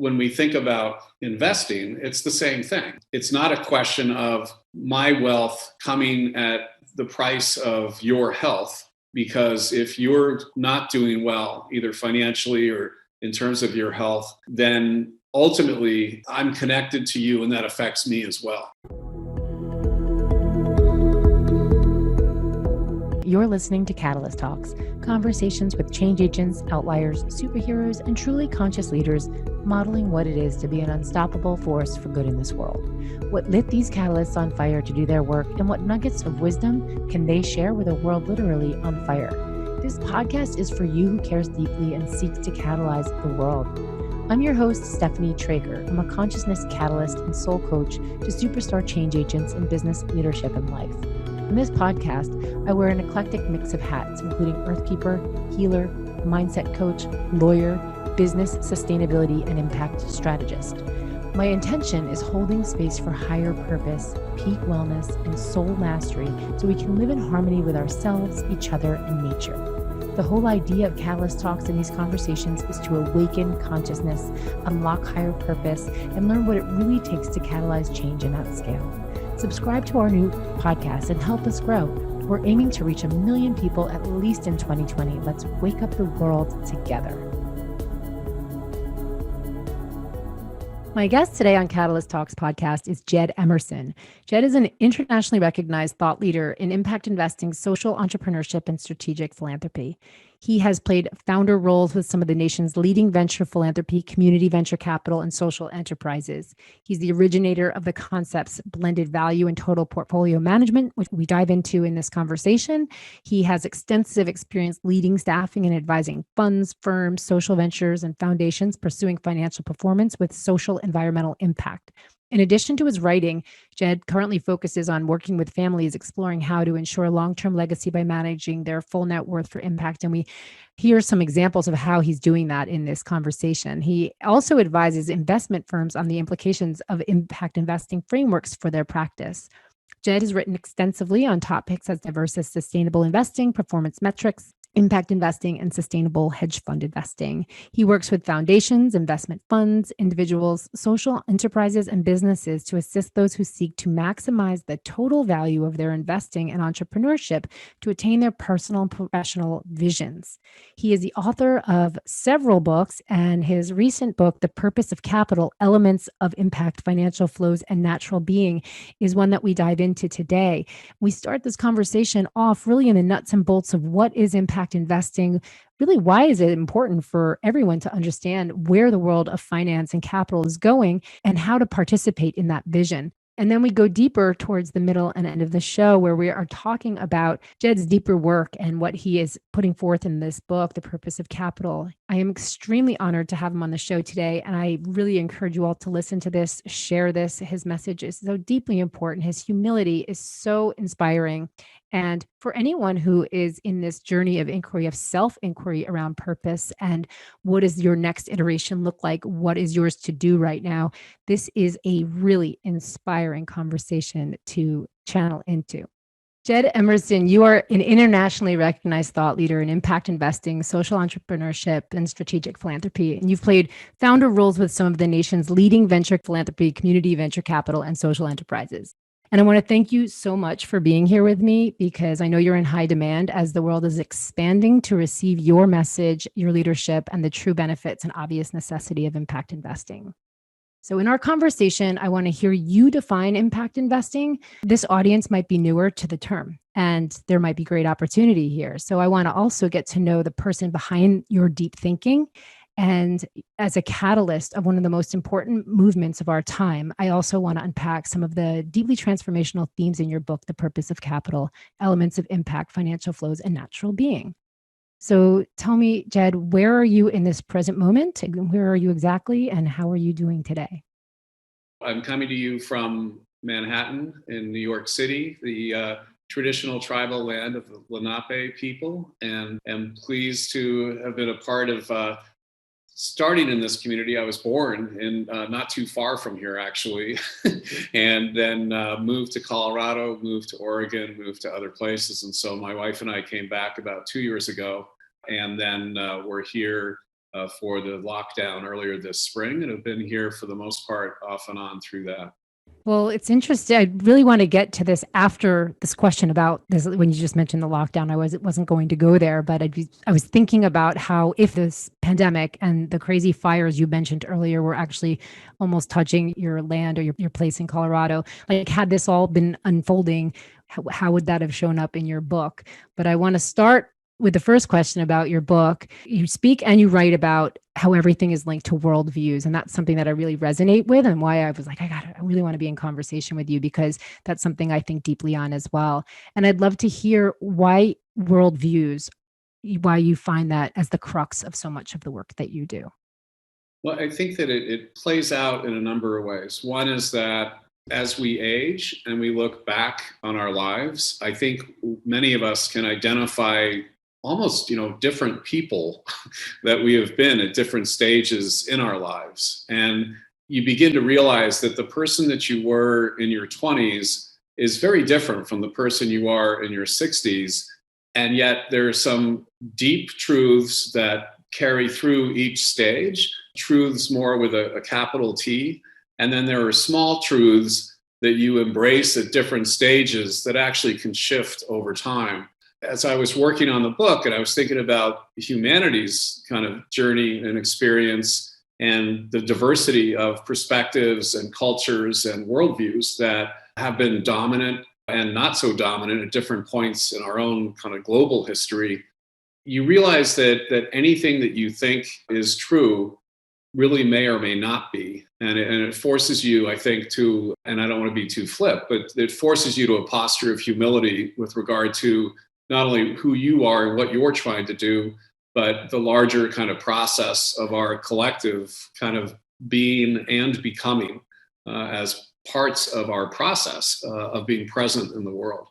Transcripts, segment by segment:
when we think about investing, it's the same thing. It's not a question of my wealth coming at the price of your health, because if you're not doing well, either financially or in terms of your health, then ultimately I'm connected to you and that affects me as well. You're listening to Catalyst Talks, conversations with change agents, outliers, superheroes, and truly conscious leaders modeling what it is to be an unstoppable force for good in this world. What lit these catalysts on fire to do their work, and what nuggets of wisdom can they share with a world literally on fire? This podcast is for you who cares deeply and seeks to catalyze the world. I'm your host, Stephanie Trager. I'm a consciousness catalyst and soul coach to superstar change agents in business, leadership, and life. In this podcast, I wear an eclectic mix of hats, including earthkeeper, healer, mindset coach, lawyer, business, sustainability, and impact strategist. My intention is holding space for higher purpose, peak wellness, and soul mastery so we can live in harmony with ourselves, each other, and nature. The whole idea of Catalyst Talks in these conversations is to awaken consciousness, unlock higher purpose, and learn what it really takes to catalyze change in that scale. Subscribe to our new podcast and help us grow. We're aiming to reach 1 million people at least in 2020. Let's wake up the world together. My guest today on Catalyst Talks podcast is Jed Emerson. Jed is an internationally recognized thought leader in impact investing, social entrepreneurship, and strategic philanthropy. He has played founder roles with some of the nation's leading venture philanthropy, community venture capital, and social enterprises. He's the originator of the concepts blended value and total portfolio management, which we dive into in this conversation. He has extensive experience leading, staffing, and advising funds, firms, social ventures, and foundations pursuing financial performance with social environmental impact. In addition to his writing, Jed currently focuses on working with families, exploring how to ensure long-term legacy by managing their full net worth for impact. And we hear some examples of how he's doing that in this conversation. He also advises investment firms on the implications of impact investing frameworks for their practice. Jed has written extensively on topics as diverse as sustainable investing, performance metrics, impact investing, and sustainable hedge fund investing. He works with foundations, investment funds, individuals, social enterprises, and businesses to assist those who seek to maximize the total value of their investing and entrepreneurship to attain their personal and professional visions. He is the author of several books, and his recent book, The Purpose of Capital: Elements of Impact, Financial Flows, and Natural Being, is one that we dive into today. We start this conversation off really in the nuts and bolts of what is impact investing. Really, why is it important for everyone to understand where the world of finance and capital is going and how to participate in that vision? And then we go deeper towards the middle and end of the show, where we are talking about Jed's deeper work and what he is putting forth in this book, The Purpose of Capital. I am extremely honored to have him on the show today, and I really encourage you all to listen to this, share this. His message is so deeply important. His humility is so inspiring. And for anyone who is in this journey of inquiry, of self-inquiry around purpose and what does your next iteration look like, what is yours to do right now, this is a really inspiring conversation to channel into. Jed Emerson, you are an internationally recognized thought leader in impact investing, social entrepreneurship, and strategic philanthropy. And you've played founder roles with some of the nation's leading venture philanthropy, community venture capital, and social enterprises. And I want to thank you so much for being here with me, because I know you're in high demand as the world is expanding to receive your message, your leadership, and the true benefits and obvious necessity of impact investing. So in our conversation, I want to hear you define impact investing. This audience might be newer to the term, and there might be great opportunity here. So I want to also get to know the person behind your deep thinking. And as a catalyst of one of the most important movements of our time, I also want to unpack some of the deeply transformational themes in your book, The Purpose of Capital: Elements of Impact, Financial Flows, and Natural Being. So tell me, Jed, where are you in this present moment? Where are you exactly, and how are you doing today? I'm coming to you from Manhattan in New York City, the traditional tribal land of the Lenape people, and am pleased to have been a part of starting in this community. I was born in not too far from here, actually, and then moved to Colorado, moved to Oregon, moved to other places. And so my wife and I came back about 2 years ago, and then we're here for the lockdown earlier this spring, and have been here for the most part off and on through that. Well, it's interesting. I really want to get to this after this question about this. When you just mentioned the lockdown, I wasn't going to go there, but I was thinking about how if this pandemic and the crazy fires you mentioned earlier were actually almost touching your land or your place in Colorado, like had this all been unfolding, how would that have shown up in your book? But I want to start with the first question about your book. You speak and you write about how everything is linked to worldviews. And that's something that I really resonate with, and why I was like, I really want to be in conversation with you, because that's something I think deeply on as well. And I'd love to hear why worldviews, why you find that as the crux of so much of the work that you do. Well, I think that it plays out in a number of ways. One is that as we age and we look back on our lives, I think many of us can identify almost, different people that we have been at different stages in our lives. And you begin to realize that the person that you were in your 20s is very different from the person you are in your 60s. And yet there are some deep truths that carry through each stage, truths more with a capital T. And then there are small truths that you embrace at different stages that actually can shift over time. As I was working on the book and I was thinking about humanity's kind of journey and experience and the diversity of perspectives and cultures and worldviews that have been dominant and not so dominant at different points in our own kind of global history, you realize that anything that you think is true really may or may not be. And it forces you, I think, to, and I don't want to be too flip, but it forces you to a posture of humility with regard to not only who you are and what you're trying to do, but the larger kind of process of our collective kind of being and becoming as parts of our process of being present in the world.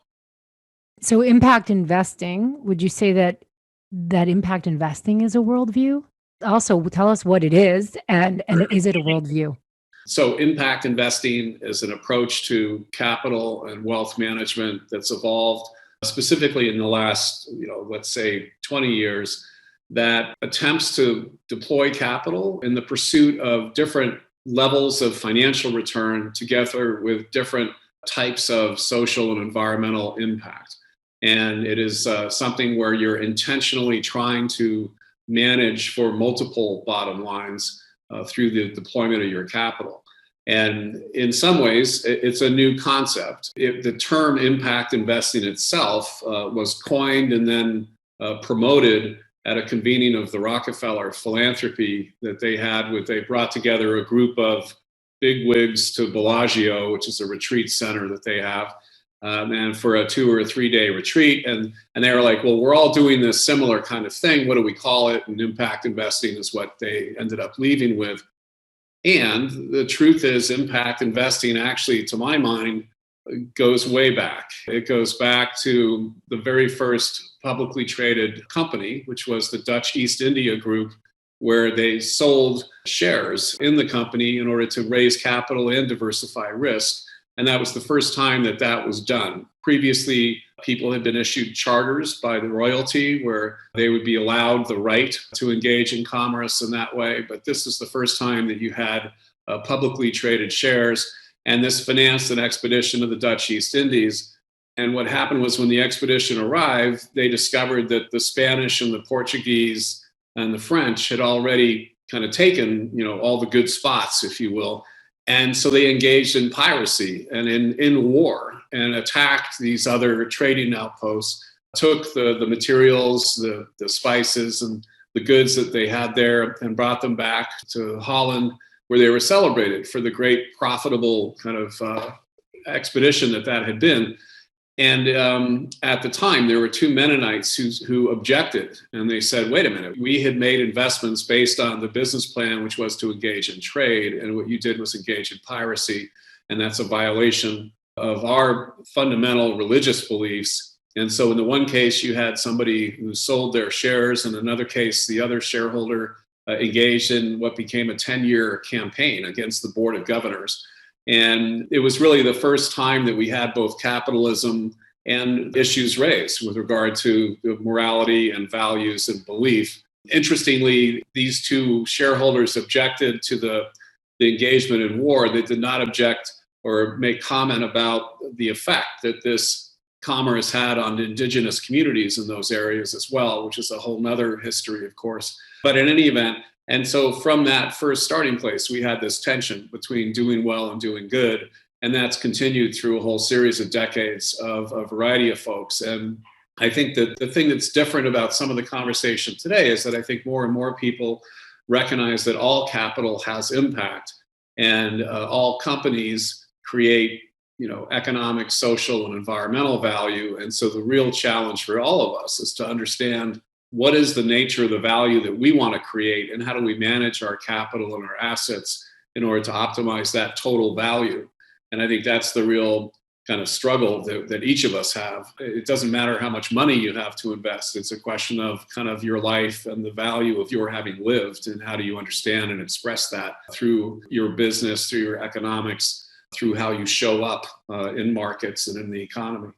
So impact investing, would you say that impact investing is a worldview? Also, tell us what it is, and is it a worldview? So impact investing is an approach to capital and wealth management that's evolved specifically in the last, let's say 20 years, that attempts to deploy capital in the pursuit of different levels of financial return together with different types of social and environmental impact. And it is something where you're intentionally trying to manage for multiple bottom lines through the deployment of your capital. And in some ways, it's a new concept. The term impact investing itself was coined and then promoted at a convening of the Rockefeller Philanthropy that they had. They brought together a group of bigwigs to Bellagio, which is a retreat center that they have, and for a 2 or 3 day retreat. And they were like, well, we're all doing this similar kind of thing. What do we call it? And impact investing is what they ended up leaving with. And the truth is, impact investing actually, to my mind, goes way back. It goes back to the very first publicly traded company, which was the Dutch East India Group, where they sold shares in the company in order to raise capital and diversify risk. And that was the first time that was done. Previously, people had been issued charters by the royalty where they would be allowed the right to engage in commerce in that way. But this is the first time that you had publicly traded shares. And this financed an expedition to the Dutch East Indies. And what happened was when the expedition arrived, they discovered that the Spanish and the Portuguese and the French had already kind of taken, all the good spots, if you will. And so they engaged in piracy and in war and attacked these other trading outposts, took the materials, the spices and the goods that they had there and brought them back to Holland, where they were celebrated for the great profitable kind of expedition that had been. And at the time, there were 2 Mennonites who objected. And they said, wait a minute, we had made investments based on the business plan, which was to engage in trade. And what you did was engage in piracy. And that's a violation of our fundamental religious beliefs. And so in the one case, you had somebody who sold their shares. In another case, the other shareholder engaged in what became a 10-year campaign against the Board of Governors. And it was really the first time that we had both capitalism and issues raised with regard to the morality and values and belief Interestingly, these two shareholders objected to the engagement in war. They did not object or make comment about the effect that this commerce had on indigenous communities in those areas as well, which is a whole nother history, of course. But in any event, and so from that first starting place, we had this tension between doing well and doing good. And that's continued through a whole series of decades of a variety of folks. And I think that the thing that's different about some of the conversation today is that I think more and more people recognize that all capital has impact, and all companies create, economic, social, and environmental value. And so the real challenge for all of us is to understand what is the nature of the value that we want to create, and how do we manage our capital and our assets in order to optimize that total value. And I think that's the real kind of struggle that each of us have. It doesn't matter how much money you have to invest. It's a question of kind of your life and the value of your having lived, and how do you understand and express that through your business, through your economics, through how you show up in markets and in the economy.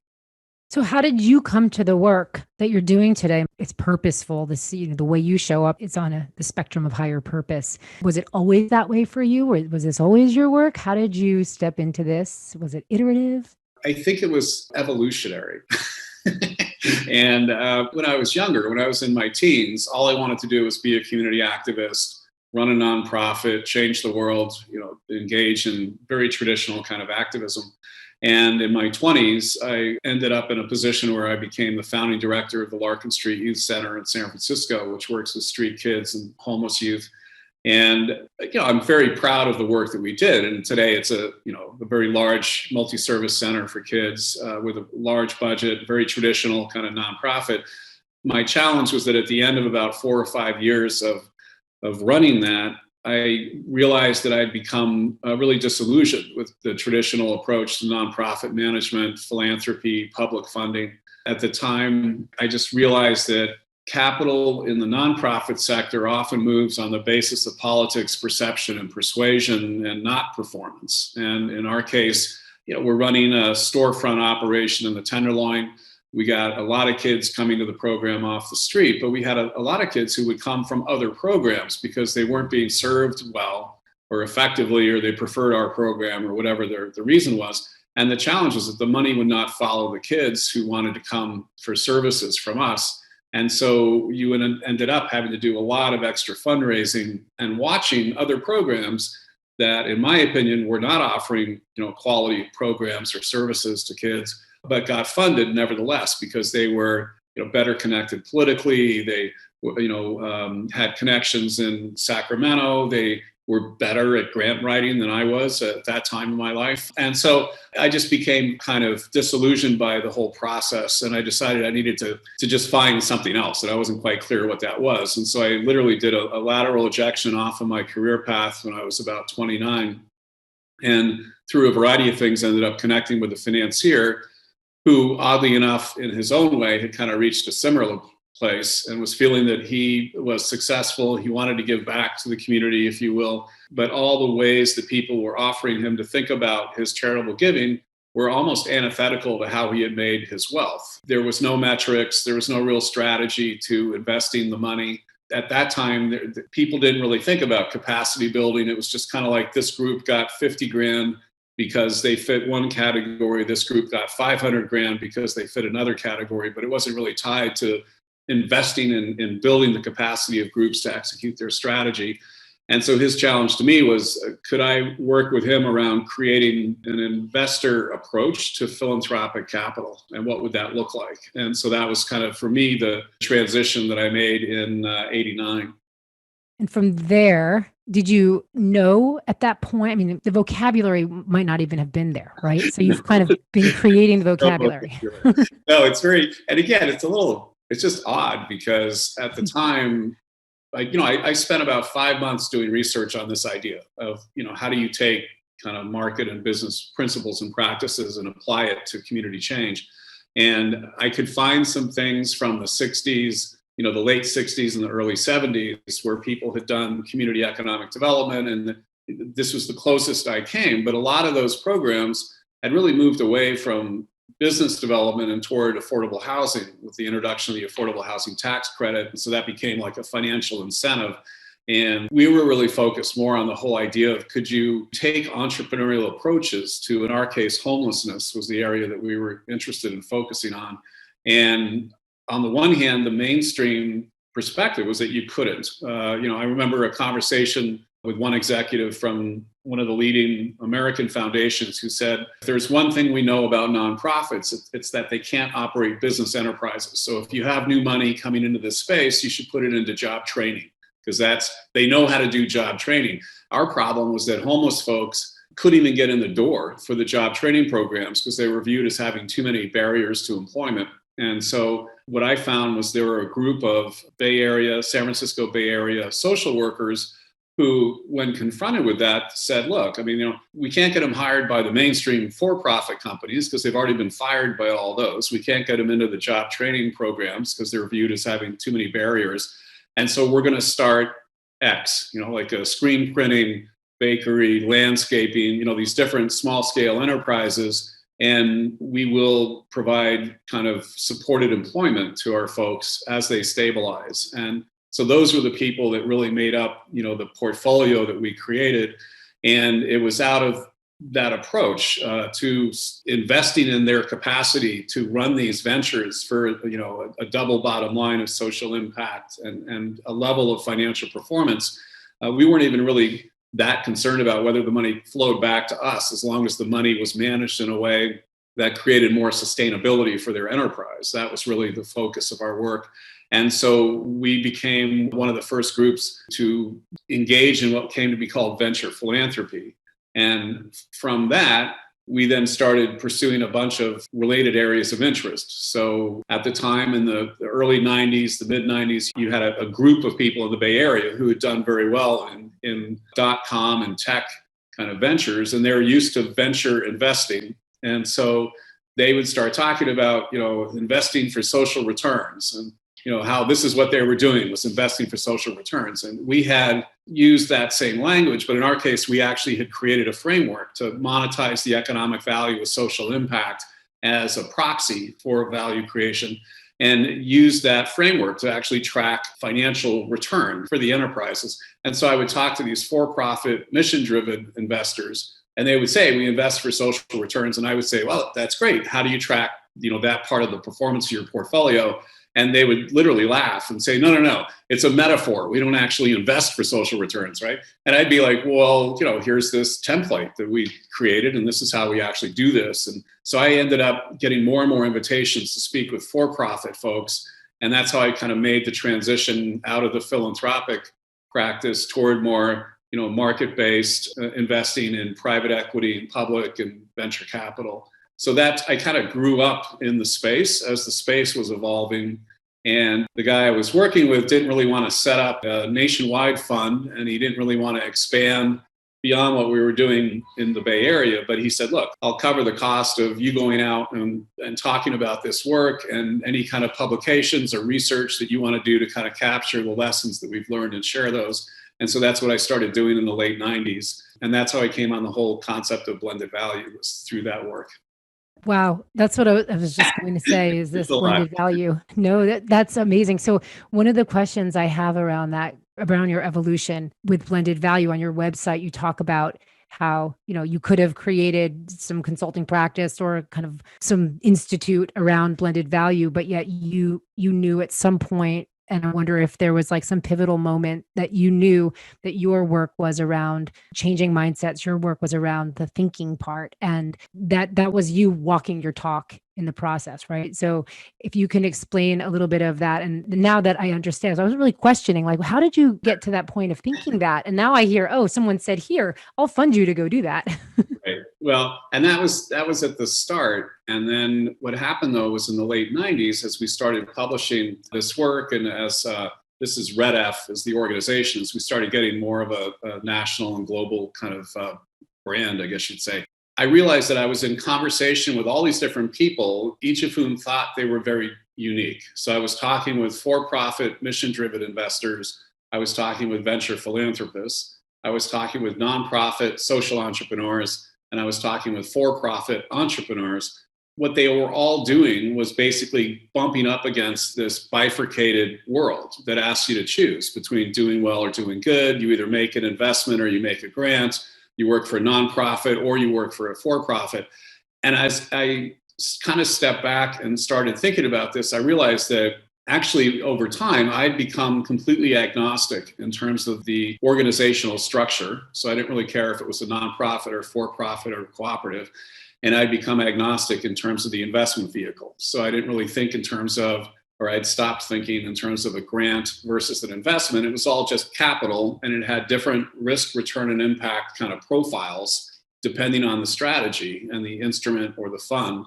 So how did you come to the work that you're doing today? It's purposeful. The way you show up, it's on the spectrum of higher purpose. Was it always that way for you? Or was this always your work? How did you step into this? Was it iterative? I think it was evolutionary. And when I was younger, when I was in my teens, all I wanted to do was be a community activist, run a nonprofit, change the world, engage in very traditional kind of activism. And in my 20s, I ended up in a position where I became the founding director of the Larkin Street Youth Center in San Francisco, which works with street kids and homeless youth. And I'm very proud of the work that we did. And today it's a very large multi-service center for kids with a large budget, very traditional kind of nonprofit. My challenge was that at the end of about 4 or 5 years of running that, I realized that I'd become really disillusioned with the traditional approach to nonprofit management, philanthropy, public funding. At the time, I just realized that capital in the nonprofit sector often moves on the basis of politics, perception, and persuasion, and not performance. And in our case, we're running a storefront operation in the Tenderloin. We got a lot of kids coming to the program off the street, but we had a lot of kids who would come from other programs because they weren't being served well or effectively, or they preferred our program, or whatever the reason was. And the challenge was that the money would not follow the kids who wanted to come for services from us. And so you ended up having to do a lot of extra fundraising and watching other programs that, in my opinion, were not offering quality programs or services to kids, but got funded nevertheless because they were better connected politically. They had connections in Sacramento. They were better at grant writing than I was at that time in my life. And so I just became kind of disillusioned by the whole process. And I decided I needed to just find something else, that I wasn't quite clear what that was. And so I literally did a lateral ejection off of my career path when I was about 29. And through a variety of things, ended up connecting with a financier who, oddly enough, in his own way, had kind of reached a similar place and was feeling that he was successful. He wanted to give back to the community, if you will, but all the ways that people were offering him to think about his charitable giving were almost antithetical to how he had made his wealth. There was no metrics. There was no real strategy to investing the money. At that time, people didn't really think about capacity building. It was just kind of like, this group got 50 grand because they fit one category. This group got 500 grand because they fit another category, but it wasn't really tied to investing in building the capacity of groups to execute their strategy. And so his challenge to me was, could I work with him around creating an investor approach to philanthropic capital? And what would that look like? And so that was kind of, for me, the transition that I made in '89. And from there, did you know at that point, I mean, the vocabulary might not even have been there, right? So you've kind of been creating the vocabulary. No, it's very, and again, it's just odd because at the time, I spent about 5 months doing research on this idea of, how do you take kind of market and business principles and practices and apply it to community change? And I could find some things from the 60s, the late 60s and the early 70s, where people had done community economic development. And this was the closest I came. But a lot of those programs had really moved away from business development and toward affordable housing with the introduction of the affordable housing tax credit. And so that became like a financial incentive. And we were really focused more on the whole idea of, could you take entrepreneurial approaches to, in our case, homelessness was the area that we were interested in focusing on. And on the one hand, the mainstream perspective was that you couldn't. I remember a conversation with one executive from one of the leading American foundations who said, if there's one thing we know about nonprofits, it's that they can't operate business enterprises. So if you have new money coming into this space, you should put it into job training, because they know how to do job training. Our problem was that homeless folks couldn't even get in the door for the job training programs because they were viewed as having too many barriers to employment. And so what I found was there were a group of San Francisco Bay Area social workers who, when confronted with that, said, look, we can't get them hired by the mainstream for-profit companies because they've already been fired by all those. We can't get them into the job training programs because they're viewed as having too many barriers. And so we're going to start X, like a screen printing, bakery, landscaping, these different small scale enterprises. And we will provide kind of supported employment to our folks as they stabilize. And so those were the people that really made up, the portfolio that we created. And it was out of that approach to investing in their capacity to run these ventures for, a double bottom line of social impact and a level of financial performance. We weren't even really that concerned about whether the money flowed back to us, as long as the money was managed in a way that created more sustainability for their enterprise. That was really the focus of our work. And so we became one of the first groups to engage in what came to be called venture philanthropy. And from that, we then started pursuing a bunch of related areas of interest. So at the time, in the early 90s, the mid 90s, you had a group of people in the Bay Area who had done very well in .com and tech kind of ventures, and they're used to venture investing. And so they would start talking about, investing for social returns, and how this is what they were doing, was investing for social returns. And we had used that same language, but in our case, we actually had created a framework to monetize the economic value of social impact as a proxy for value creation, and use that framework to actually track financial return for the enterprises. And so I would talk to these for-profit, mission-driven investors, and they would say, we invest for social returns. And I would say, well, that's great. How do you track, that part of the performance of your portfolio? And they would literally laugh and say, no, it's a metaphor. We don't actually invest for social returns, right? And I'd be like, well, here's this template that we created, and this is how we actually do this. And so I ended up getting more and more invitations to speak with for-profit folks. And that's how I kind of made the transition out of the philanthropic practice toward more, market-based investing in private equity and public and venture capital. So that I kind of grew up in the space as the space was evolving. And the guy I was working with didn't really want to set up a nationwide fund, and he didn't really want to expand beyond what we were doing in the Bay Area. But he said, look, I'll cover the cost of you going out and talking about this work and any kind of publications or research that you want to do to kind of capture the lessons that we've learned and share those. And so that's what I started doing in the late 90s. And that's how I came on the whole concept of blended value, was through that work. Wow. That's what I was just going to say, is this blended value. No, that's amazing. So one of the questions I have around your evolution with blended value, on your website, you talk about how, you could have created some consulting practice or kind of some institute around blended value, but yet you knew at some point, and I wonder if there was like some pivotal moment that you knew that your work was around changing mindsets, your work was around the thinking part, and that was you walking your talk in the process, right? So if you can explain a little bit of that. And now that I understand, so I was really questioning, like, how did you get to that point of thinking that? And now I hear, oh, someone said, here, I'll fund you to go do that. Right. Well, and that was at the start. And then what happened, though, was in the late 90s, as we started publishing this work, and as this is Red F is the organization, as we started getting more of a national and global kind of brand, I guess you'd say, I realized that I was in conversation with all these different people, each of whom thought they were very unique. So I was talking with for-profit, mission-driven investors. I was talking with venture philanthropists. I was talking with nonprofit social entrepreneurs. And I was talking with for-profit entrepreneurs. what they were all doing was basically bumping up against this bifurcated world that asks you to choose between doing well or doing good. You either make an investment or you make a grant. You work for a nonprofit or you work for a for-profit. And as I kind of stepped back and started thinking about this, I realized that actually over time, I'd become completely agnostic in terms of the organizational structure. So I didn't really care if it was a nonprofit or for-profit or cooperative. And I'd become agnostic in terms of the investment vehicle. So I didn't really think in terms of, or I'd stopped thinking in terms of a grant versus an investment. It was all just capital, and it had different risk, return, and impact kind of profiles depending on the strategy and the instrument or the fund.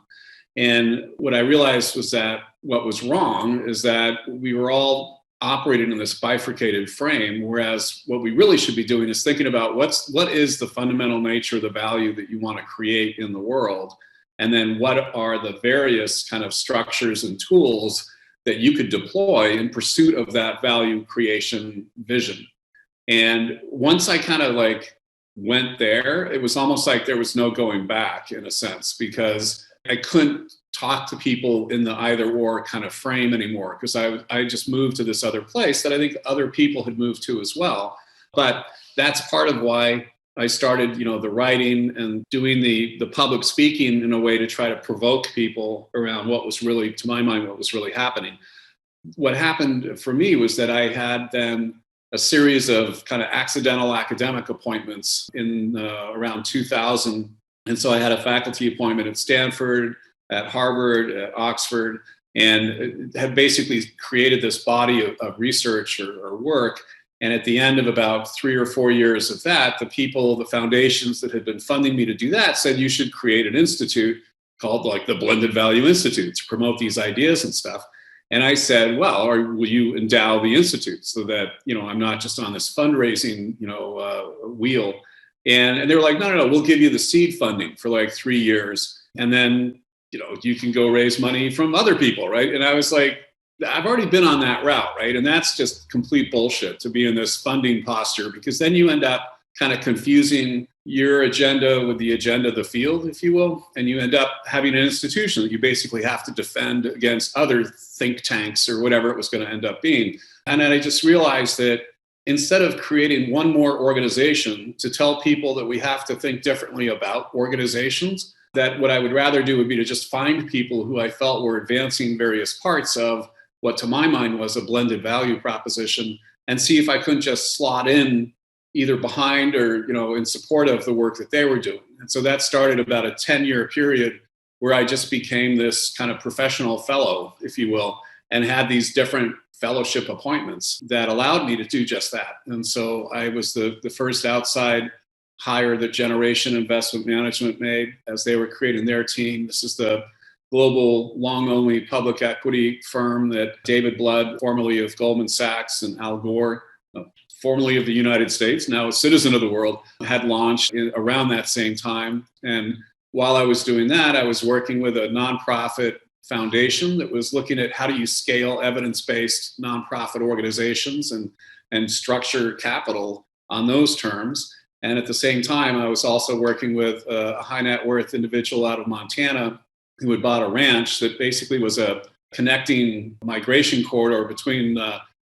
And what I realized was that what was wrong is that we were all operating in this bifurcated frame, whereas what we really should be doing is thinking about what is the fundamental nature of the value that you want to create in the world, and then what are the various kind of structures and tools that you could deploy in pursuit of that value creation vision. And once I kind of went there, it was almost like there was no going back in a sense, because I couldn't talk to people in the either or kind of frame anymore, because I just moved to this other place that I think other people had moved to as well. But that's part of why I started, the writing and doing the public speaking in a way to try to provoke people around what was really, to my mind, what was really happening. What happened for me was that I had then a series of kind of accidental academic appointments in around 2000. And so I had a faculty appointment at Stanford, at Harvard, at Oxford, and had basically created this body of research or work. And at the end of about 3 or 4 years of that, the foundations that had been funding me to do that said you should create an institute called the Blended Value Institute to promote these ideas and stuff. And I said, well, or will you endow the institute so that, I'm not just on this fundraising, wheel. And they were like, no, we'll give you the seed funding for 3 years. And then, you can go raise money from other people, right? And I was like, I've already been on that route, right? And that's just complete bullshit to be in this funding posture, because then you end up kind of confusing your agenda with the agenda of the field, if you will. And you end up having an institution that you basically have to defend against other think tanks or whatever it was going to end up being. And then I just realized that instead of creating one more organization to tell people that we have to think differently about organizations, that what I would rather do would be to just find people who I felt were advancing various parts of what to my mind was a blended value proposition, and see if I couldn't just slot in either behind or, in support of the work that they were doing. And so that started about a 10-year period where I just became this kind of professional fellow, if you will, and had these different fellowship appointments that allowed me to do just that. And so I was the first outside hire that Generation Investment Management made as they were creating their team. This is the global long-only public equity firm that David Blood, formerly of Goldman Sachs, and Al Gore, formerly of the United States, now a citizen of the world, had launched around that same time. And while I was doing that, I was working with a nonprofit foundation that was looking at how do you scale evidence-based nonprofit organizations and structure capital on those terms. And at the same time, I was also working with a high net worth individual out of Montana who had bought a ranch that basically was a connecting migration corridor between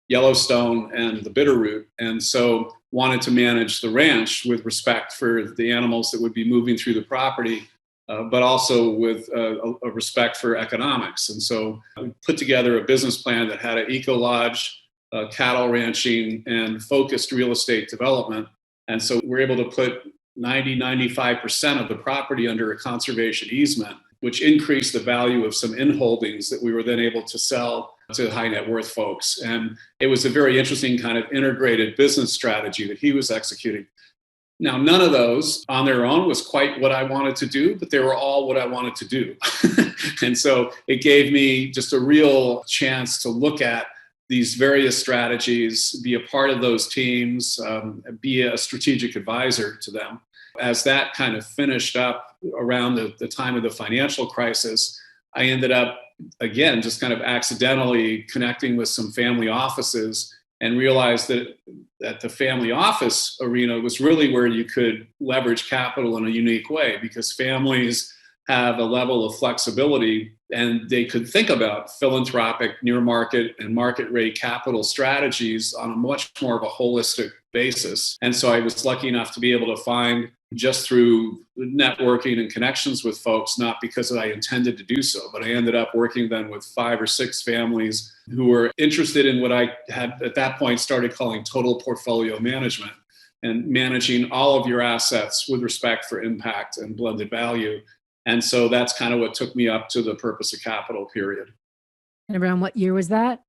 Yellowstone and the Bitterroot. And so wanted to manage the ranch with respect for the animals that would be moving through the property, but also with a respect for economics. And so we put together a business plan that had an eco-lodge, cattle ranching, and focused real estate development. And so we're able to put 95% of the property under a conservation easement, which increased the value of some inholdings that we were then able to sell to high net worth folks. And it was a very interesting kind of integrated business strategy that he was executing. Now, none of those on their own was quite what I wanted to do, but they were all what I wanted to do. And so it gave me just a real chance to look at these various strategies, be a part of those teams, be a strategic advisor to them. As that kind of finished up around the time of the financial crisis, I ended up, again, just kind of accidentally connecting with some family offices and realized that the family office arena was really where you could leverage capital in a unique way, because families have a level of flexibility, and they could think about philanthropic, near market, and market rate capital strategies on a much more of a holistic basis. And so I was lucky enough to be able to find, just through networking and connections with folks, not because I intended to do so, but I ended up working then with 5 or 6 families who were interested in what I had at that point started calling total portfolio management, and managing all of your assets with respect for impact and blended value. And so that's kind of what took me up to the Purpose of Capital period. And around what year was that?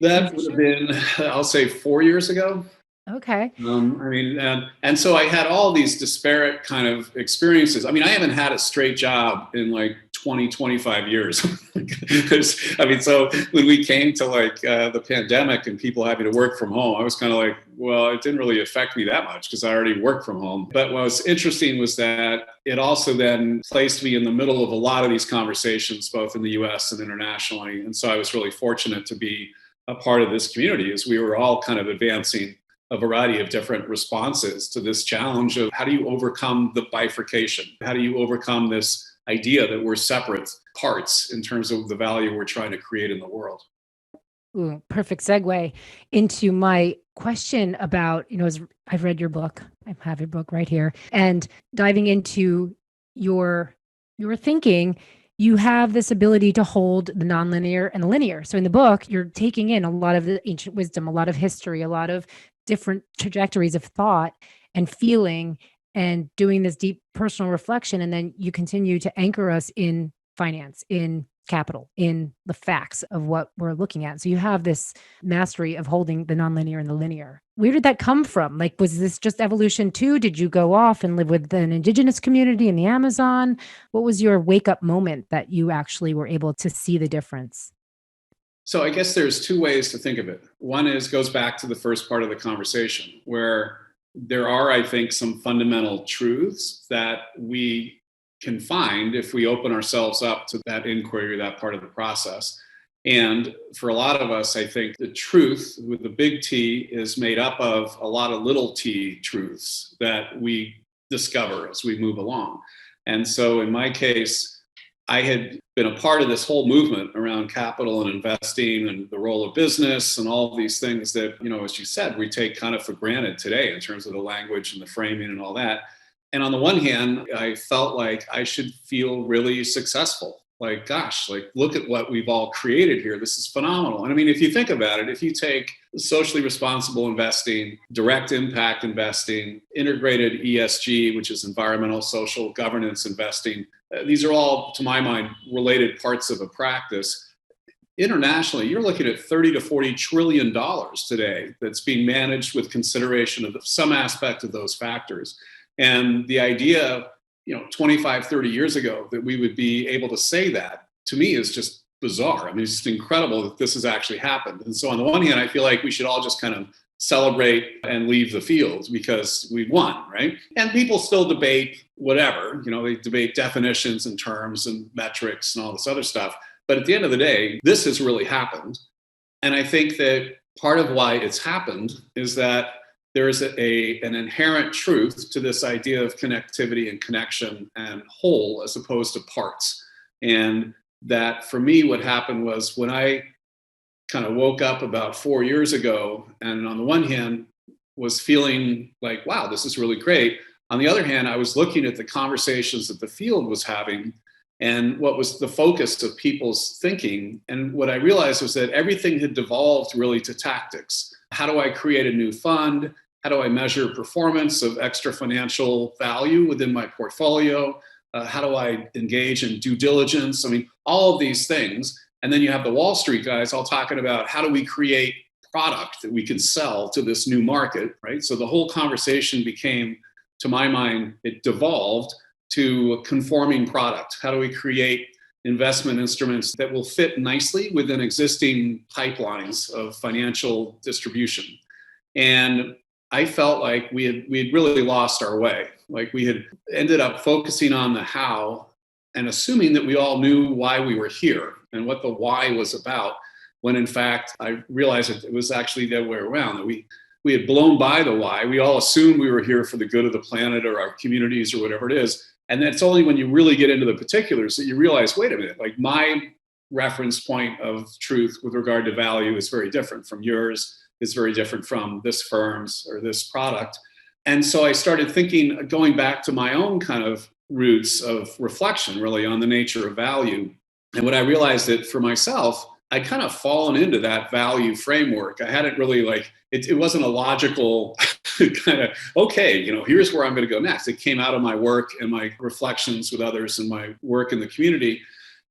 That would have been, I'll say, 4 years ago. Okay. And so I had all these disparate kind of experiences. I mean, I haven't had a straight job in like 20, 25 years. Because, so when we came to the pandemic and people having to work from home, I was kind of like, well, it didn't really affect me that much because I already worked from home. But what was interesting was that it also then placed me in the middle of a lot of these conversations, both in the US and internationally. And so I was really fortunate to be a part of this community as we were all kind of advancing a variety of different responses to this challenge of how do you overcome the bifurcation? How do you overcome this idea that we're separate parts in terms of the value we're trying to create in the world? Ooh, perfect segue into my question about, as I've read your book, I have your book right here, and diving into your thinking, you have this ability to hold the nonlinear and the linear. So in the book, you're taking in a lot of the ancient wisdom, a lot of history, a lot of different trajectories of thought and feeling, and doing this deep personal reflection. And then you continue to anchor us in finance, in capital, in the facts of what we're looking at. So you have this mastery of holding the nonlinear and the linear. Where did that come from? Was this just evolution too? Did you go off and live with an indigenous community in the Amazon? What was your wake up moment that you actually were able to see the difference? So I guess there's 2 ways to think of it. One goes back to the first part of the conversation, where there are, I think, some fundamental truths that we can find if we open ourselves up to that inquiry, that part of the process. And for a lot of us, I think the truth with the big T is made up of a lot of little t truths that we discover as we move along. And so in my case, I had been a part of this whole movement around capital and investing and the role of business and all of these things that, as you said, we take kind of for granted today in terms of the language and the framing and all that. And on the one hand, I felt like I should feel really successful. Gosh, look at what we've all created here. This is phenomenal. And if you think about it, if you take socially responsible investing, direct impact investing, integrated ESG, which is environmental, social, governance investing, these are all, to my mind, related parts of a practice. Internationally, you're looking at $30 to $40 trillion today that's being managed with consideration of some aspect of those factors. And the idea, 25, 30 years ago that we would be able to say that, to me, is just bizarre. It's just incredible that this has actually happened. And so on the one hand, I feel like we should all just kind of celebrate and leave the field because we won, right? And people still debate whatever, they debate definitions and terms and metrics and all this other stuff. But at the end of the day, this has really happened. And I think that part of why it's happened is that there is an inherent truth to this idea of connectivity and connection and whole as opposed to parts. And that for me, what happened was when I kind of woke up about 4 years ago, and on the one hand was feeling like, wow, this is really great. On the other hand, I was looking at the conversations that the field was having and what was the focus of people's thinking. And what I realized was that everything had devolved really to tactics. How do I create a new fund? How do I measure performance of extra financial value within my portfolio? How do I engage in due diligence? All of these things. And then you have the Wall Street guys all talking about how do we create product that we can sell to this new market, right? So the whole conversation became, to my mind, it devolved to a conforming product. How do we create investment instruments that will fit nicely within existing pipelines of financial distribution? And I felt like we had really lost our way. We had ended up focusing on the how and assuming that we all knew why we were here and what the why was about, when in fact, I realized that it was actually the other way around, that we we had blown by the why. We all assumed we were here for the good of the planet or our communities or whatever it is. And then it's only when you really get into the particulars that you realize, wait a minute, like my reference point of truth with regard to value is very different from yours, is very different from this firm's or this product. And so I started thinking, going back to my own kind of roots of reflection, really, on the nature of value. And when I realized that for myself, I'd kind of fallen into that value framework. I hadn't really it wasn't a logical kind of, okay, here's where I'm going to go next. It came out of my work and my reflections with others and my work in the community.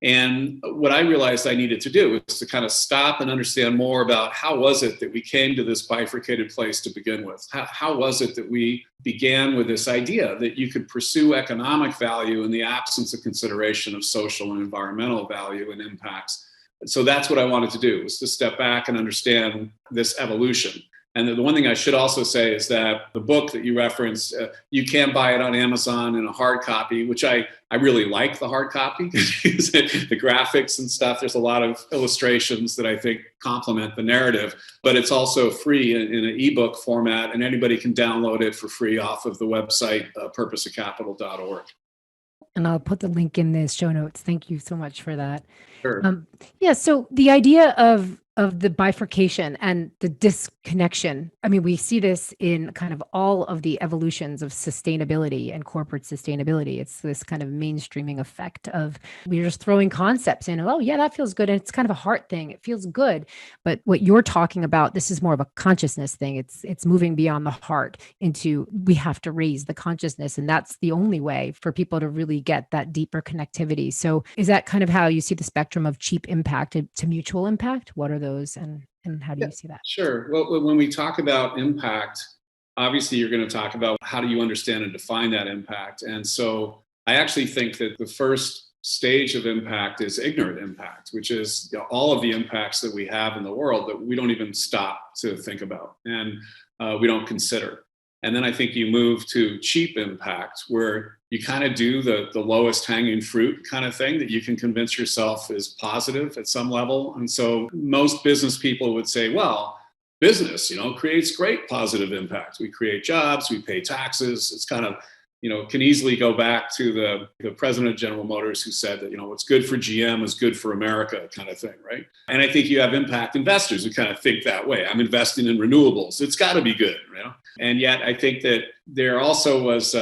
And what I realized I needed to do was to kind of stop and understand more about how was it that we came to this bifurcated place to begin with? How was it that we began with this idea that you could pursue economic value in the absence of consideration of social and environmental value and impacts? So that's what I wanted to do, was to step back and understand this evolution. And the one thing I should also say is that the book that you referenced, you can buy it on Amazon in a hard copy, which I really like the hard copy. The graphics and stuff, there's a lot of illustrations that I think complement the narrative, but it's also free in an ebook format, and anybody can download it for free off of the website, purposeofcapital.org. And I'll put the link in the show notes. Thank you so much for that. Sure. So the idea of the bifurcation and the disconnection, I mean, we see this in kind of all of the evolutions of sustainability and corporate sustainability. It's this kind of mainstreaming effect of we're just throwing concepts in. Oh, yeah, that feels good. And it's kind of a heart thing. It feels good. But what you're talking about, this is more of a consciousness thing. It's moving beyond the heart into, we have to raise the consciousness. And that's the only way for people to really get that deeper connectivity. So is that kind of how you see the spectrum of cheap impact to mutual impact? What are those and how do you see that? Sure. Well, when we talk about impact, obviously you're going to talk about how do you understand and define that impact. And so I actually think that the first stage of impact is ignorant impact, which is all of the impacts that we have in the world that we don't even stop to think about and we don't consider. And then I think you move to cheap impact, where you kind of do the lowest hanging fruit kind of thing that you can convince yourself is positive at some level. And so most business people would say, well, business, creates great positive impact. We create jobs, we pay taxes. It's kind of, can easily go back to the president of General Motors who said that, what's good for GM is good for America kind of thing, right? And I think you have impact investors who kind of think that way. I'm investing in renewables. It's got to be good, And yet I think that there also was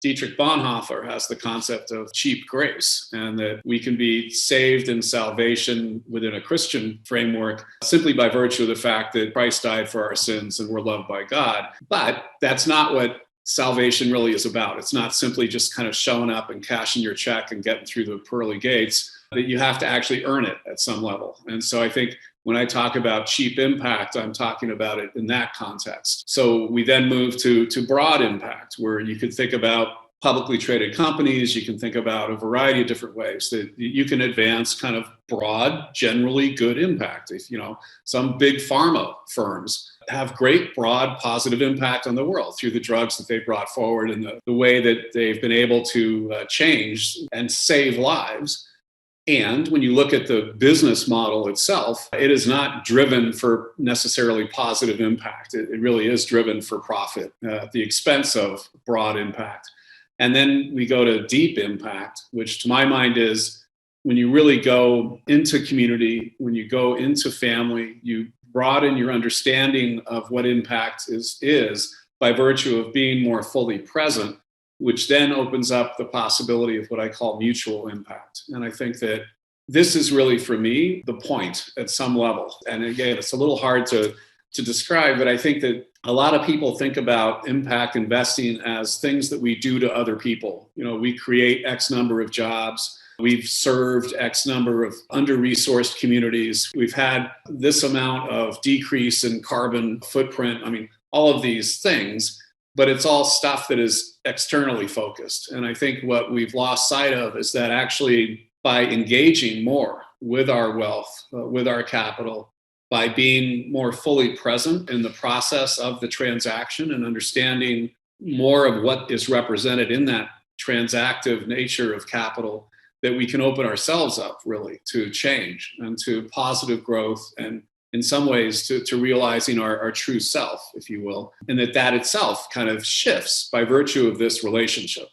Dietrich Bonhoeffer has the concept of cheap grace, and that we can be saved in salvation within a Christian framework simply by virtue of the fact that Christ died for our sins and we're loved by God. But that's not what salvation really is about. It's not simply just kind of showing up and cashing your check and getting through the pearly gates, that you have to actually earn it at some level. And so I think when I talk about cheap impact, I'm talking about it in that context. So we then move to broad impact, where you could think about publicly traded companies. You can think about a variety of different ways that you can advance kind of broad, generally good impact. If, some big pharma firms have great, broad, positive impact on the world through the drugs that they've brought forward and the way that they've been able to change and save lives. And when you look at the business model itself, it is not driven for necessarily positive impact. It really is driven for profit at the expense of broad impact. And then we go to deep impact, which to my mind is when you really go into community, when you go into family, you broaden your understanding of what impact is by virtue of being more fully present, which then opens up the possibility of what I call mutual impact. And I think that this is really, for me, the point at some level. And again, it's a little hard to describe, but I think that a lot of people think about impact investing as things that we do to other people. We create X number of jobs. We've served X number of under-resourced communities. We've had this amount of decrease in carbon footprint. I mean, all of these things, but it's all stuff that is externally focused. And I think what we've lost sight of is that actually by engaging more with our wealth, with our capital, by being more fully present in the process of the transaction and understanding more of what is represented in that transactive nature of capital, that we can open ourselves up really to change and to positive growth and in some ways to realizing our true self, if you will, and that itself kind of shifts by virtue of this relationship.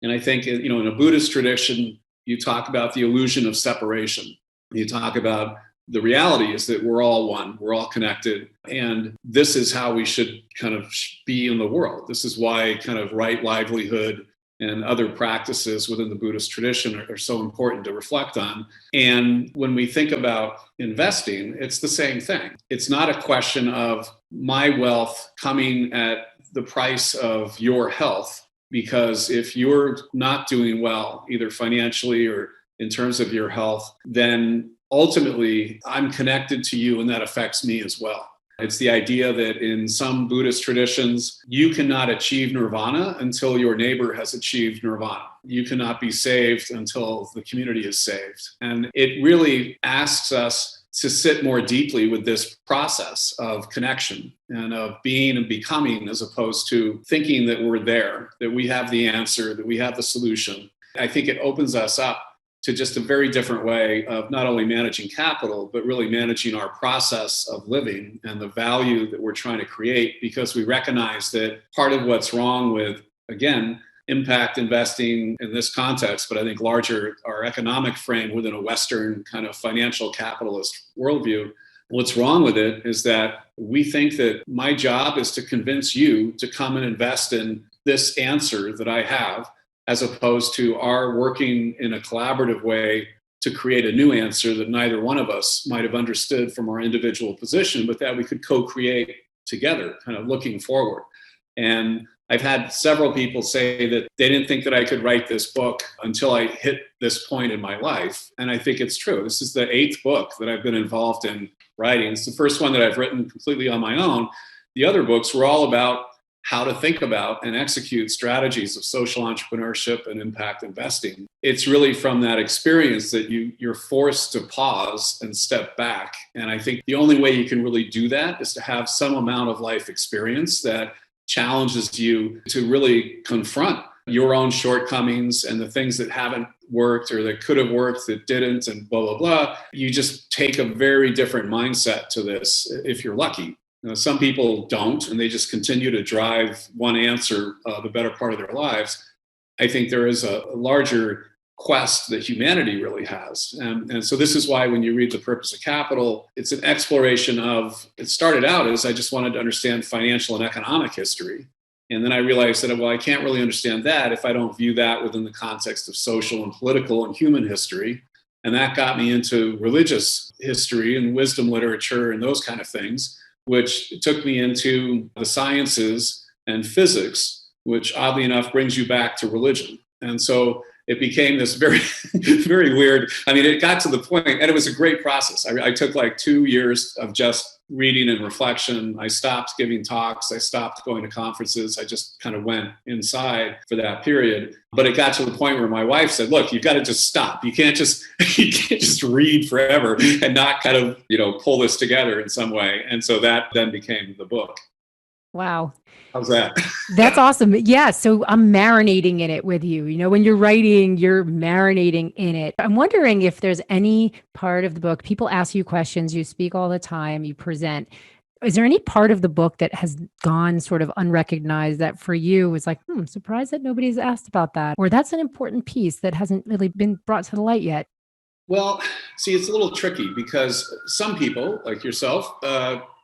And I think, in a Buddhist tradition, you talk about the illusion of separation. You talk about the reality is that we're all one, we're all connected, and this is how we should kind of be in the world. This is why kind of right livelihood and other practices within the Buddhist tradition are so important to reflect on. And when we think about investing, it's the same thing. It's not a question of my wealth coming at the price of your health, because if you're not doing well, either financially or in terms of your health, then ultimately I'm connected to you and that affects me as well. It's the idea that in some Buddhist traditions, you cannot achieve nirvana until your neighbor has achieved nirvana. You cannot be saved until the community is saved. And it really asks us to sit more deeply with this process of connection and of being and becoming, as opposed to thinking that we're there, that we have the answer, that we have the solution. I think it opens us up to just a very different way of not only managing capital, but really managing our process of living and the value that we're trying to create, because we recognize that part of what's wrong with, again, impact investing in this context, but I think larger, our economic frame within a Western kind of financial capitalist worldview, what's wrong with it is that we think that my job is to convince you to come and invest in this answer that I have, as opposed to our working in a collaborative way to create a new answer that neither one of us might have understood from our individual position, but that we could co-create together, kind of looking forward. And I've had several people say that they didn't think that I could write this book until I hit this point in my life. And I think it's true. This is the 8th book that I've been involved in writing. It's the first one that I've written completely on my own. The other books were all about how to think about and execute strategies of social entrepreneurship and impact investing. It's really from that experience that you're forced to pause and step back. And I think the only way you can really do that is to have some amount of life experience that challenges you to really confront your own shortcomings and the things that haven't worked or that could have worked that didn't, and blah, blah, blah. You just take a very different mindset to this if you're lucky. Some people don't, and they just continue to drive one answer the better part of their lives. I think there is a larger quest that humanity really has. And so this is why when you read The Purpose of Capital, it's an exploration of, it started out as I just wanted to understand financial and economic history. And then I realized that, well, I can't really understand that if I don't view that within the context of social and political and human history. And that got me into religious history and wisdom literature and those kind of things, which took me into the sciences and physics, which oddly enough brings you back to religion. And so it became this very, very weird, I mean, it got to the point, and it was a great process. I took like 2 years of just reading and reflection. I stopped giving talks. I stopped going to conferences. I just kind of went inside for that period. But it got to the point where my wife said, look, you've got to just stop. You can't just read forever and not kind of, pull this together in some way. And so that then became the book. Wow. How's that? That's awesome. Yeah. So I'm marinating in it with you. When you're writing, you're marinating in it. I'm wondering if there's any part of the book, people ask you questions, you speak all the time, you present. Is there any part of the book that has gone sort of unrecognized that for you was like, surprised that nobody's asked about that? Or that's an important piece that hasn't really been brought to the light yet? Well, see, it's a little tricky because some people, like yourself,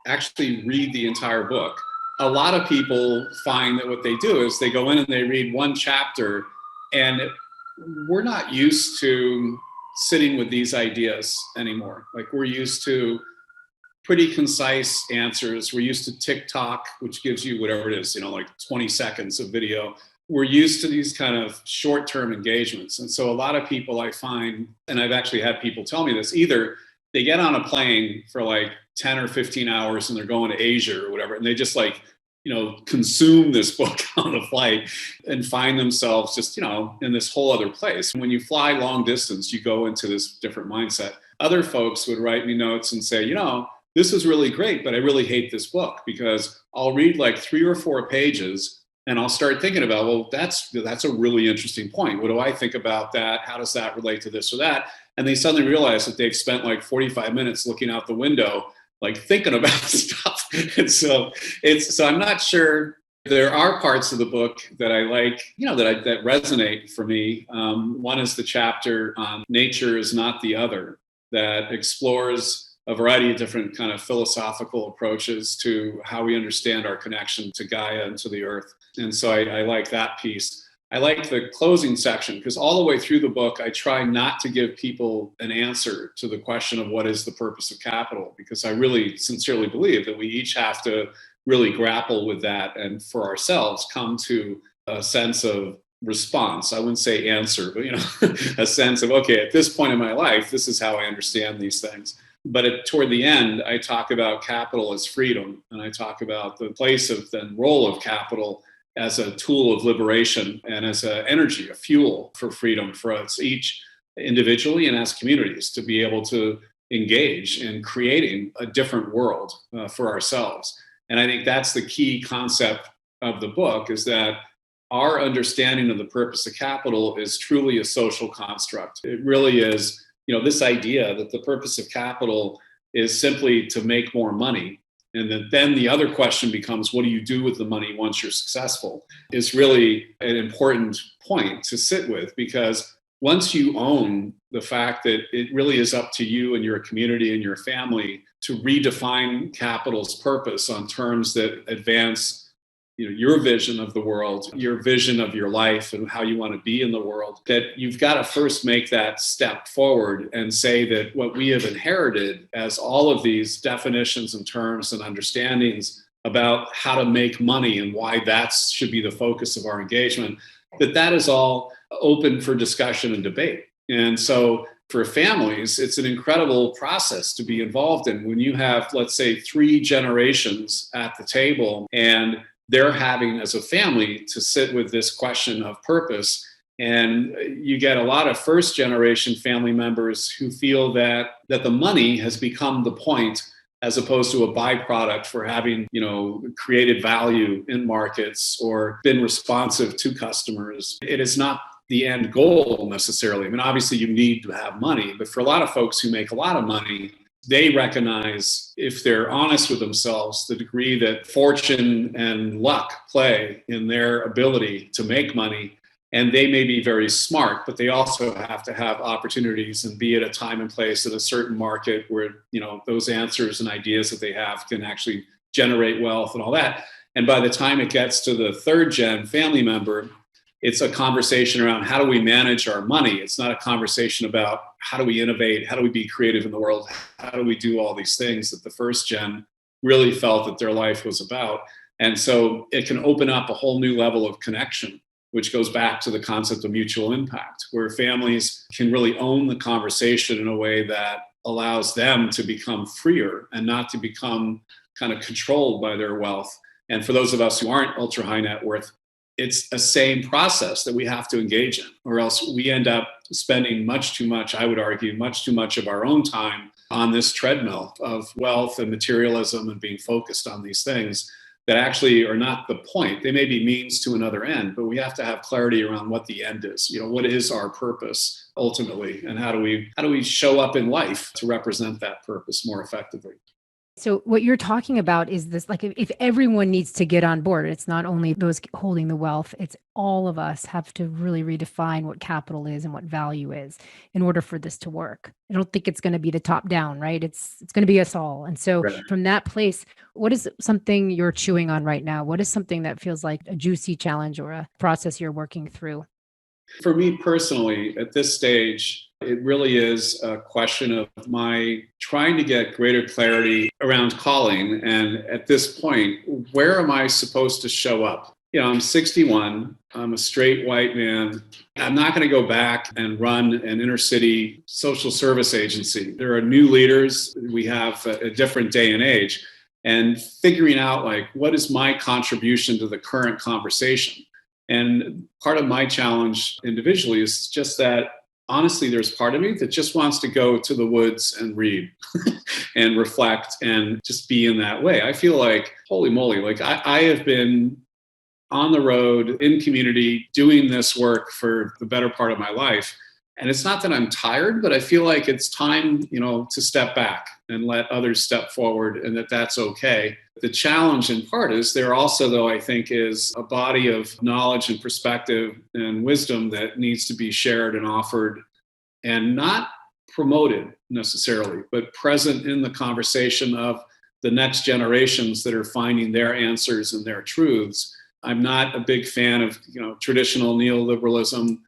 actually read the entire book. A lot of people find that what they do is they go in and they read one chapter, and we're not used to sitting with these ideas anymore. Like, we're used to pretty concise answers. We're used to TikTok, which gives you whatever it is, like 20 seconds of video. We're used to these kind of short-term engagements. And so a lot of people I find, and I've actually had people tell me this, either they get on a plane for like 10 or 15 hours and they're going to Asia or whatever, and they just consume this book on the flight and find themselves just, in this whole other place. When you fly long distance, you go into this different mindset. Other folks would write me notes and say, this is really great, but I really hate this book because I'll read like 3 or 4 pages and I'll start thinking about, well, that's a really interesting point. What do I think about that? How does that relate to this or that? And they suddenly realize that they've spent like 45 minutes looking out the window like thinking about stuff. And so I'm not sure. There are parts of the book that I like, that resonate for me. One is the chapter on nature is not the other, that explores a variety of different kind of philosophical approaches to how we understand our connection to Gaia and to the earth. And so I like that piece. I like the closing section because all the way through the book, I try not to give people an answer to the question of what is the purpose of capital, because I really sincerely believe that we each have to really grapple with that and for ourselves come to a sense of response. I wouldn't say answer, but a sense of, okay, at this point in my life, this is how I understand these things. But toward the end, I talk about capital as freedom, and I talk about the place of the role of capital as a tool of liberation and as an energy, a fuel for freedom for us each individually and as communities to be able to engage in creating a different world for ourselves. And I think that's the key concept of the book, is that our understanding of the purpose of capital is truly a social construct. It really is, this idea that the purpose of capital is simply to make more money. And then the other question becomes, what do you do with the money once you're successful? Is really an important point to sit with, because once you own the fact that it really is up to you and your community and your family to redefine capital's purpose on terms that advance your vision of the world, your vision of your life and how you want to be in the world, that you've got to first make that step forward and say that what we have inherited as all of these definitions and terms and understandings about how to make money and why that should be the focus of our engagement, that is all open for discussion and debate. And so for families, it's an incredible process to be involved in when you have, let's say, 3 generations at the table and they're having as a family to sit with this question of purpose. And you get a lot of first generation family members who feel that the money has become the point as opposed to a byproduct for having, created value in markets or been responsive to customers. It is not the end goal necessarily. I mean, obviously you need to have money, but for a lot of folks who make a lot of money, they recognize, if they're honest with themselves, the degree that fortune and luck play in their ability to make money. And they may be very smart, but they also have to have opportunities and be at a time and place at a certain market where, those answers and ideas that they have can actually generate wealth and all that. And by the time it gets to the 3rd gen family member, it's a conversation around how do we manage our money. It's not a conversation about how do we innovate, how do we be creative in the world, how do we do all these things that the 1st gen really felt that their life was about. And so it can open up a whole new level of connection, which goes back to the concept of mutual impact, where families can really own the conversation in a way that allows them to become freer and not to become kind of controlled by their wealth. And for those of us who aren't ultra high net worth, it's a same process that we have to engage in, or else we end up spending much too much, I would argue, much too much of our own time on this treadmill of wealth and materialism and being focused on these things that actually are not the point. They may be means to another end, but we have to have clarity around what the end is. What is our purpose ultimately, and how do we show up in life to represent that purpose more effectively? So what you're talking about is this, like if everyone needs to get on board, it's not only those holding the wealth, it's all of us have to really redefine what capital is and what value is in order for this to work. I don't think it's going to be the top down, right? It's going to be us all. And so Right. From that place, what is something you're chewing on right now? What is something that feels like a juicy challenge or a process you're working through? For me personally, at this stage, it really is a question of my trying to get greater clarity around calling. And at this point, where am I supposed to show up? I'm 61. I'm a straight white man. I'm not going to go back and run an inner city social service agency. There are new leaders. We have a different day and age. And figuring out, what is my contribution to the current conversation? And part of my challenge individually is just that, honestly, there's part of me that just wants to go to the woods and read and reflect and just be in that way. I feel like, holy moly, I have been on the road in community doing this work for the better part of my life. And it's not that I'm tired, but I feel like it's time, to step back and let others step forward, and that's okay. The challenge in part is there also, though, I think, is a body of knowledge and perspective and wisdom that needs to be shared and offered and not promoted necessarily, but present in the conversation of the next generations that are finding their answers and their truths. I'm not a big fan of traditional neoliberalism,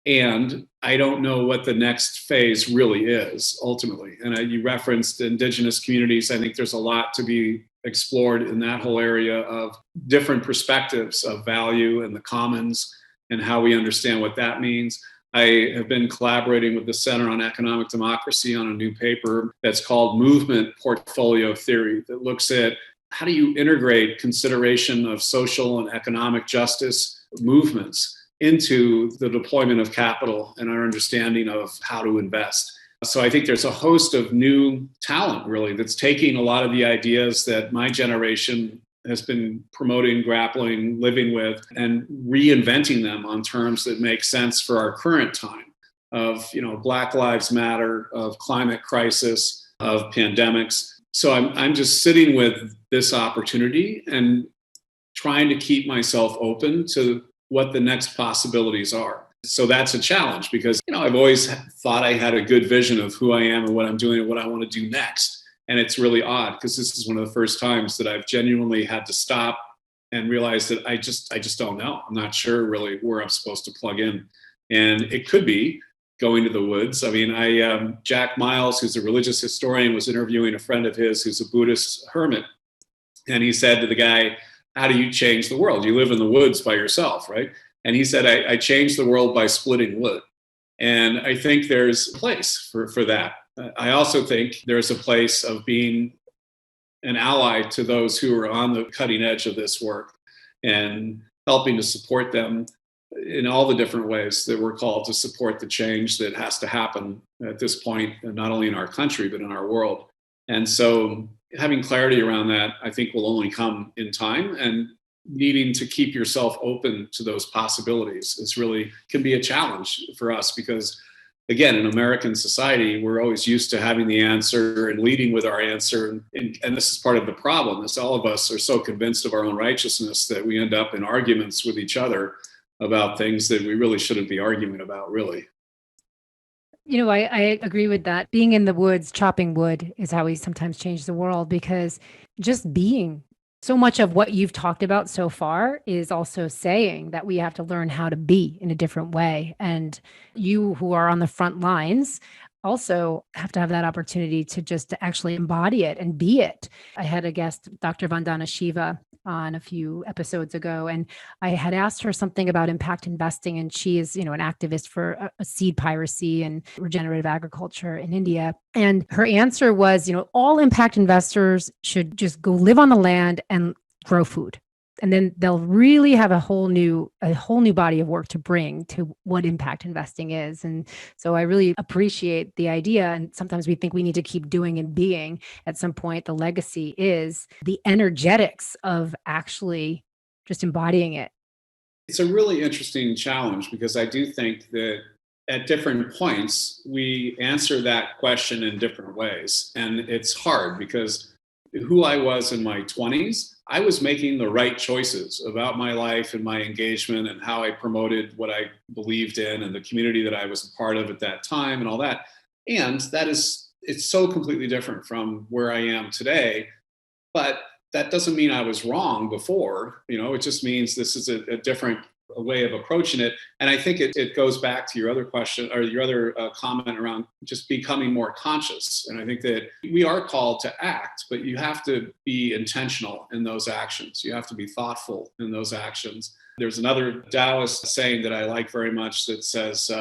and I don't know what the next phase really is ultimately. And you referenced indigenous communities. I think there's a lot to be explored in that whole area of different perspectives of value and the commons and how we understand what that means. I have been collaborating with the Center on Economic Democracy on a new paper that's called Movement Portfolio Theory, that looks at how do you integrate consideration of social and economic justice movements into the deployment of capital and our understanding of how to invest. So I think there's a host of new talent, really, that's taking a lot of the ideas that my generation has been promoting, grappling, living with, and reinventing them on terms that make sense for our current time of, Black Lives Matter, of climate crisis, of pandemics. So I'm just sitting with this opportunity and trying to keep myself open to what the next possibilities are. So that's a challenge because, I've always thought I had a good vision of who I am and what I'm doing and what I want to do next. And it's really odd because this is one of the first times that I've genuinely had to stop and realize that I just don't know. I'm not sure really where I'm supposed to plug in. And it could be going to the woods. I mean, Jack Miles, who's a religious historian, was interviewing a friend of his who's a Buddhist hermit. And he said to the guy, how do you change the world? You live in the woods by yourself, right? And he said, I changed the world by splitting wood. And I think there's a place for that. I also think there's a place of being an ally to those who are on the cutting edge of this work and helping to support them in all the different ways that we're called to support the change that has to happen at this point, not only in our country, but in our world. And so having clarity around that, I think, will only come in time, and needing to keep yourself open to those possibilities is really can be a challenge for us because, again, in American society, we're always used to having the answer and leading with our answer. And this is part of the problem, is all of us are so convinced of our own righteousness that we end up in arguments with each other about things that we really shouldn't be arguing about, really. I agree with that. Being in the woods, chopping wood is how we sometimes change the world, because just being, so much of what you've talked about so far is also saying that we have to learn how to be in a different way. And you who are on the front lines also have to have that opportunity to actually embody it and be it. I had a guest, Dr. Vandana Shiva, on a few episodes ago, and I had asked her something about impact investing, and she is, an activist for a seed piracy and regenerative agriculture in India. And her answer was, all impact investors should just go live on the land and grow food. And then they'll really have a whole new body of work to bring to what impact investing is. And so I really appreciate the idea. And sometimes we think we need to keep doing and being. At some point, the legacy is the energetics of actually just embodying it. It's a really interesting challenge because I do think that at different points, we answer that question in different ways. And it's hard because who I was in my 20s, I was making the right choices about my life and my engagement and how I promoted what I believed in and the community that I was a part of at that time and all that. And it's so completely different from where I am today. But that doesn't mean I was wrong before. It just means this is a different way of approaching it. And I think it goes back to your other question or your other comment around just becoming more conscious. And I think that we are called to act, but you have to be intentional in those actions. You have to be thoughtful in those actions. There's another Taoist saying that I like very much that says,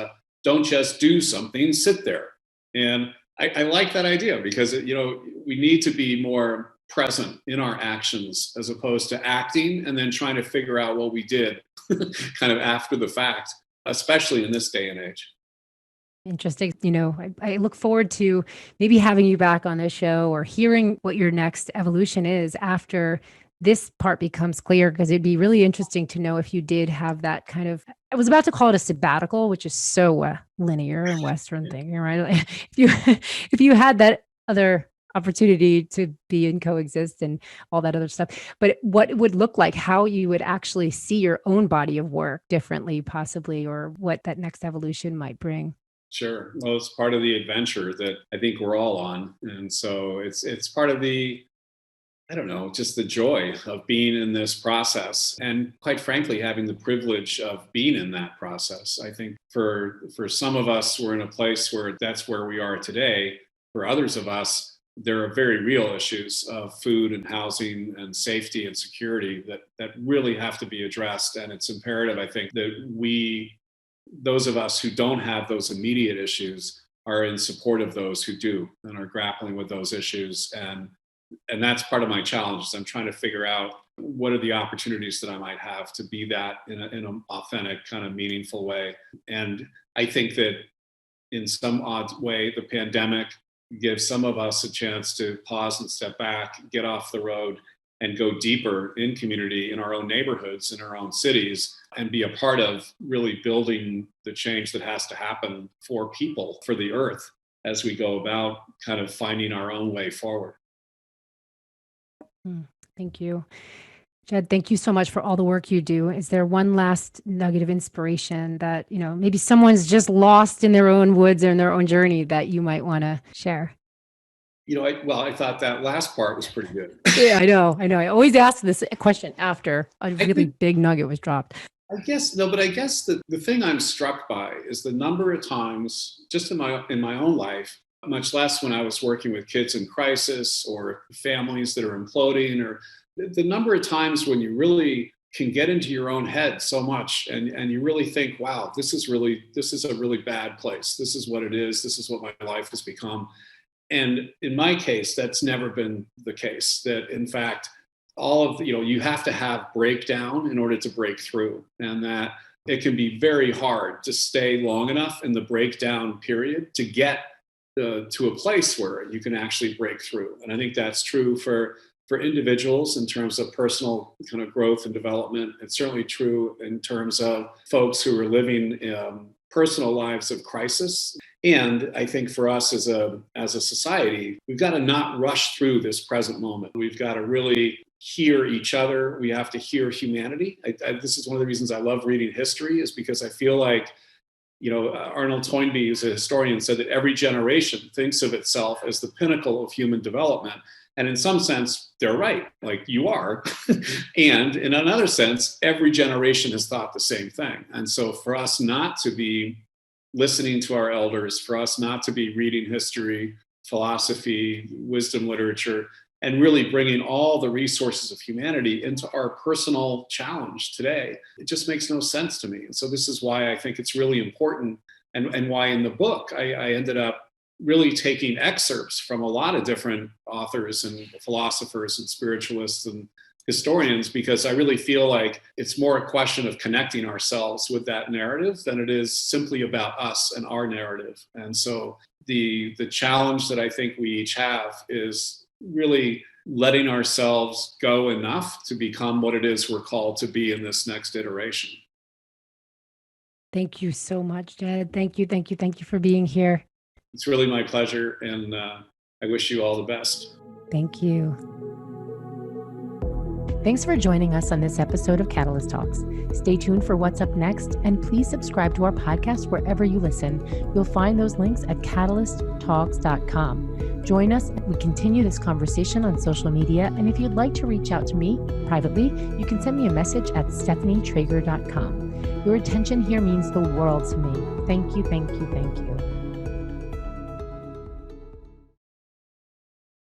don't just do something, sit there. And I like that idea because, we need to be more present in our actions as opposed to acting and then trying to figure out what we did kind of after the fact, especially in this day and age. Interesting. I look forward to maybe having you back on this show or hearing what your next evolution is after this part becomes clear, because it'd be really interesting to know if you did have that kind of, I was about to call it a sabbatical, which is so linear and Western thinking, right? If you had that other opportunity to be and coexist and all that other stuff. But what it would look like, how you would actually see your own body of work differently, possibly, or what that next evolution might bring. Sure. Well, it's part of the adventure that I think we're all on. And so it's part of the, I don't know, just the joy of being in this process. And quite frankly, having the privilege of being in that process. I think for some of us, we're in a place where that's where we are today. For others of us, there are very real issues of food and housing and safety and security that really have to be addressed. And it's imperative, I think, that those of us who don't have those immediate issues are in support of those who do and are grappling with those issues. And that's part of my challenge is I'm trying to figure out what are the opportunities that I might have to be that in an authentic, kind of meaningful way. And I think that in some odd way, the pandemic gives some of us a chance to pause and step back, get off the road, and go deeper in community, in our own neighborhoods, in our own cities, and be a part of really building the change that has to happen for people, for the earth, as we go about kind of finding our own way forward. Thank you. Jed, thank you so much for all the work you do. Is there one last nugget of inspiration that, maybe someone's just lost in their own woods or in their own journey that you might want to share? I thought that last part was pretty good. Yeah, I know. I always ask this question after a really big nugget was dropped. I guess the thing I'm struck by is the number of times, just in my own life, much less when I was working with kids in crisis or families that are imploding, or the number of times when you really can get into your own head so much and you really think, wow, this is a really bad place. This is what it is. This is what my life has become. And in my case, that's never been the case. That in fact, you have to have breakdown in order to break through, and that it can be very hard to stay long enough in the breakdown period to get to a place where you can actually break through. And I think that's true for individuals in terms of personal kind of growth and development. It's certainly true in terms of folks who are living personal lives of crisis. And I think for us as a society, we've got to not rush through this present moment. We've got to really hear each other. We have to hear humanity. This is one of the reasons I love reading history, is because I feel like, Arnold Toynbee, who's a historian, said that every generation thinks of itself as the pinnacle of human development. And in some sense, they're right, like you are. And in another sense, every generation has thought the same thing. And so for us not to be listening to our elders, for us not to be reading history, philosophy, wisdom literature, and really bringing all the resources of humanity into our personal challenge today, it just makes no sense to me. And so this is why I think it's really important, and why in the book I ended up really taking excerpts from a lot of different authors and philosophers and spiritualists and historians, because I really feel like it's more a question of connecting ourselves with that narrative than it is simply about us and our narrative. And so the challenge that I think we each have is really letting ourselves go enough to become what it is we're called to be in this next iteration. Thank you so much, Jed. Thank you for being here. It's really my pleasure, and I wish you all the best. Thank you. Thanks for joining us on this episode of Catalyst Talks. Stay tuned for what's up next, and please subscribe to our podcast wherever you listen. You'll find those links at catalysttalks.com. Join us as we continue this conversation on social media, and if you'd like to reach out to me privately, you can send me a message at stephanietrager.com. Your attention here means the world to me. Thank you.